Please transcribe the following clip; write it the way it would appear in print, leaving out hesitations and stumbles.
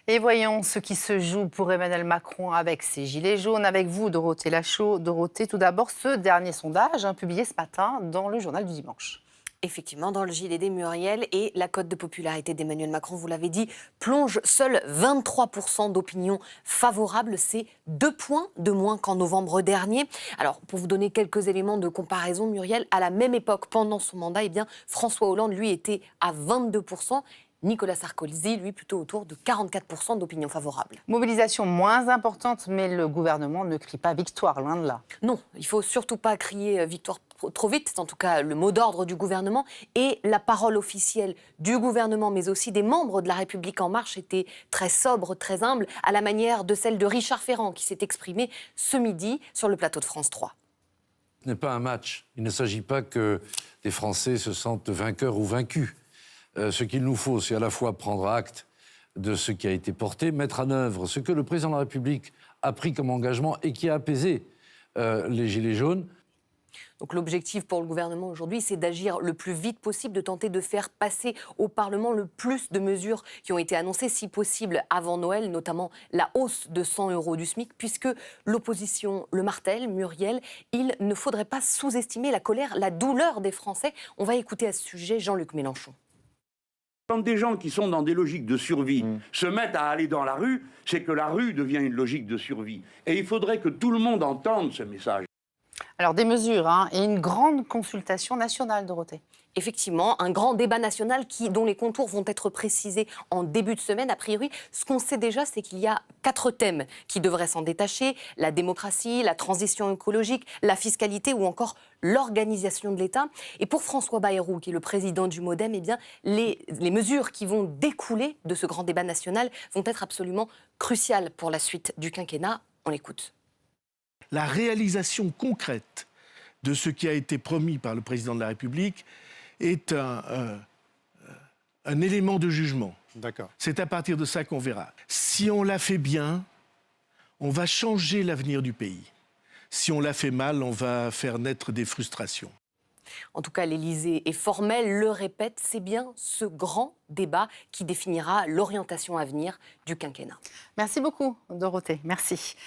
Et voyons ce qui se joue pour Emmanuel Macron avec ses gilets jaunes. Avec vous, Dorothée Lachaud. Dorothée, tout d'abord, ce dernier sondage publié ce matin dans le journal du dimanche. Effectivement, dans le JDD, Muriel, et la cote de popularité d'Emmanuel Macron, vous l'avez dit, plonge. Seuls 23% d'opinion favorable. C'est 2 points de moins qu'en novembre dernier. Alors, pour vous donner quelques éléments de comparaison, Muriel, à la même époque, pendant son mandat, François Hollande, lui, était à 22%. Nicolas Sarkozy, lui, plutôt autour de 44% d'opinion favorable. Mobilisation moins importante, mais le gouvernement ne crie pas victoire, loin de là. Non, il ne faut surtout pas crier victoire trop vite, c'est en tout cas le mot d'ordre du gouvernement. Et la parole officielle du gouvernement, mais aussi des membres de La République En Marche, était très sobre, très humble, à la manière de celle de Richard Ferrand, qui s'est exprimé ce midi sur le plateau de France 3. Ce n'est pas un match. Il ne s'agit pas que des Français se sentent vainqueurs ou vaincus. Ce qu'il nous faut, c'est à la fois prendre acte de ce qui a été porté, mettre en œuvre ce que le président de la République a pris comme engagement et qui a apaisé les Gilets jaunes. Donc l'objectif pour le gouvernement aujourd'hui, c'est d'agir le plus vite possible, de tenter de faire passer au Parlement le plus de mesures qui ont été annoncées, si possible avant Noël, notamment la hausse de 100 € du SMIC, puisque l'opposition le martèle, Muriel, il ne faudrait pas sous-estimer la colère, la douleur des Français. On va écouter à ce sujet Jean-Luc Mélenchon. Quand des gens qui sont dans des logiques de survie se mettent à aller dans la rue, c'est que la rue devient une logique de survie. Et il faudrait que tout le monde entende ce message. Alors des mesures et une grande consultation nationale, Dorothée. Effectivement, un grand débat national dont les contours vont être précisés en début de semaine. A priori, ce qu'on sait déjà, c'est qu'il y a 4 thèmes qui devraient s'en détacher: la démocratie, la transition écologique, la fiscalité ou encore l'organisation de l'État. Et pour François Bayrou, qui est le président du MoDem, les mesures qui vont découler de ce grand débat national vont être absolument cruciales pour la suite du quinquennat. On l'écoute. La réalisation concrète de ce qui a été promis par le président de la République est un élément de jugement. D'accord. C'est à partir de ça qu'on verra. Si on l'a fait bien, on va changer l'avenir du pays. Si on l'a fait mal, on va faire naître des frustrations. En tout cas, l'Élysée est formel, le répète, c'est bien ce grand débat qui définira l'orientation à venir du quinquennat. Merci beaucoup, Dorothée. Merci.